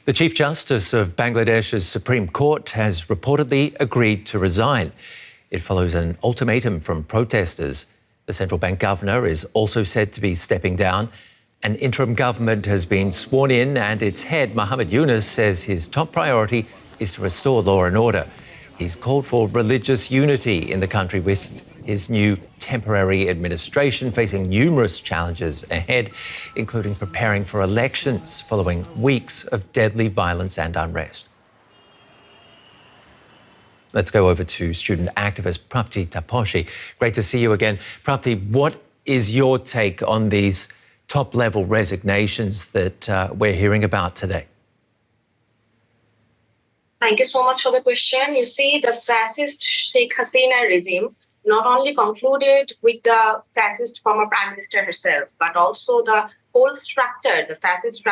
The Chief Justice of Bangladesh's Supreme Court has reportedly agreed to resign. It follows an ultimatum from protesters. The central bank governor is also said to be stepping down. An interim government has been sworn in, and its head, Mohammed Yunus, says his top priority is to restore law and order. He's called for religious unity in the country, with his new temporary administration facing numerous challenges ahead, including preparing for elections following weeks of deadly violence and unrest. Let's go over to student activist Prapti Taposhi. Great to see you again. Prapti, what is your take on these top-level resignations that we're hearing about today? Thank you so much for the question. You see, the fascist Sheikh Hasina regime not only concluded with the fascist former prime minister herself, but also the whole structure, the fascist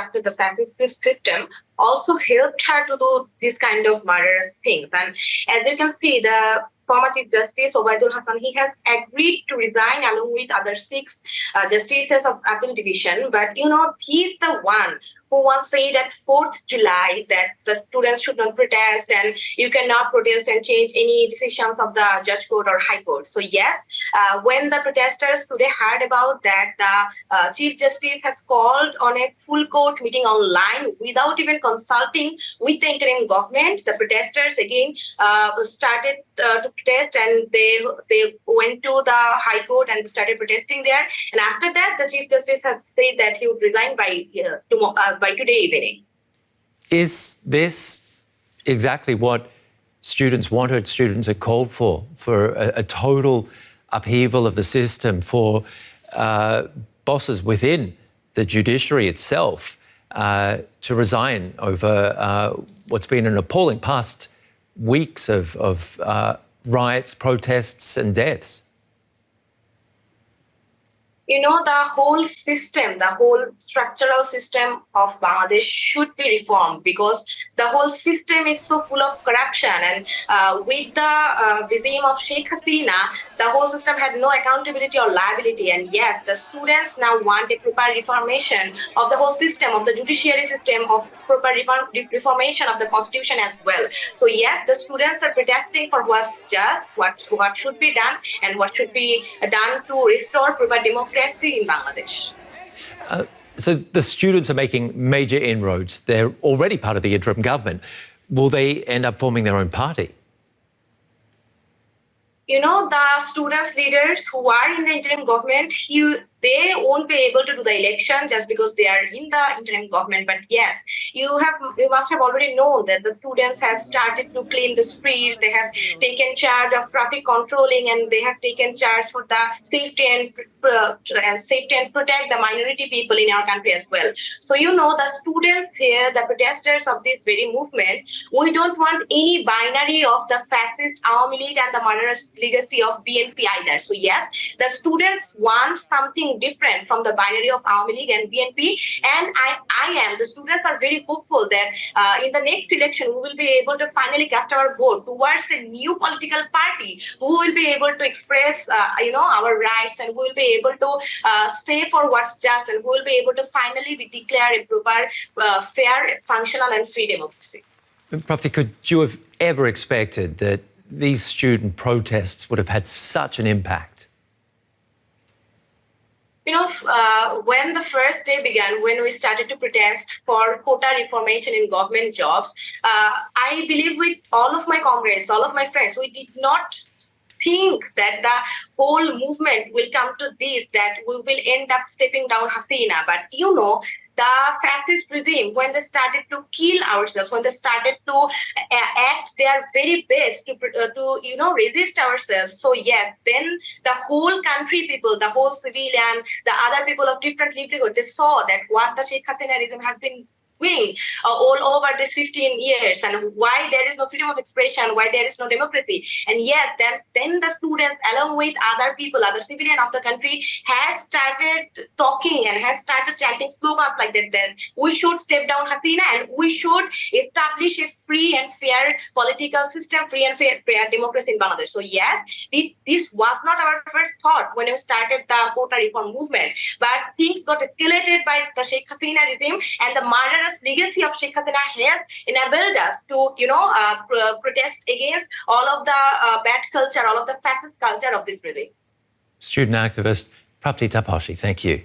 system, also helped her to do this kind of murderous things. And as you can see, the former Chief Justice Obaidul Hassan, he has agreed to resign along with other 6 justices of appeal division. But, he's the one who once said at 4th July that the students should not protest and you cannot protest and change any decisions of the Judge Court or High Court. So, yes, when the protesters today heard about that, the Chief Justice has called on a full court meeting online without even consulting with the interim government. The protesters again started to protest, and they went to the High Court and started protesting there. And after that, the Chief Justice had said that he would resign by today evening. Is this exactly what students wanted, students are called for a total upheaval of the system, for bosses within the judiciary itself to resign over what's been an appalling past weeks of riots, protests and deaths? The whole system, the whole structural system of Bangladesh should be reformed, because the whole system is so full of corruption. And with the regime of Sheikh Hasina, the whole system had no accountability or liability. And yes, the students now want a proper reformation of the whole system, of the judiciary system, of proper reformation of the constitution as well. So yes, the students are protesting for what's just, what should be done, and what should be done to restore proper democracy in Bangladesh. So the students are making major inroads. They're already part of the interim government. Will they end up forming their own party? The students' leaders who are in the interim government, they won't be able to do the election just because they are in the interim government. But yes, you must have already known that the students have started to clean the streets. They have taken charge of traffic controlling, and they have taken charge for the safety and protect the minority people in our country as well. So the students here, the protesters of this very movement, we don't want any binary of the fascist Awami League and the murderous legacy of BNP either. So yes, the students want something different from the binary of Awami League and BNP, and the students are very hopeful that in the next election we will be able to finally cast our vote towards a new political party who will be able to express our rights, and who will be able to say for what's just, and who will be able to finally declare a proper, fair, functional and free democracy. Prapti, could you have ever expected that these student protests would have had such an impact? When the first day began, when we started to protest for quota reformation in government jobs, I believe with all of my comrades, all of my friends, we did not think that the whole movement will come to this, that we will end up stepping down Hasina. But the fascist regime, when they started to kill ourselves, when they started to act their very best to resist ourselves. So yes, then the whole country people, the whole civilian, the other people of different livelihood, they saw that what the Sheikh Hasina regime has been doing all over these 15 years, and why there is no freedom of expression, why there is no democracy. And yes, then the students, along with other people, other civilians of the country, had started talking and had started chanting slogans like that we should step down Hasina and we should establish a free and fair political system, free and fair democracy in Bangladesh. So yes, this was not our first thought when we started the quota reform movement, but things got escalated by the Sheikh Hasina regime, and the murder murderous legacy of Sheikh Hasina has enabled us to, protest against all of the bad culture, all of the fascist culture of this regime. Student activist Prapti Taposhi, thank you.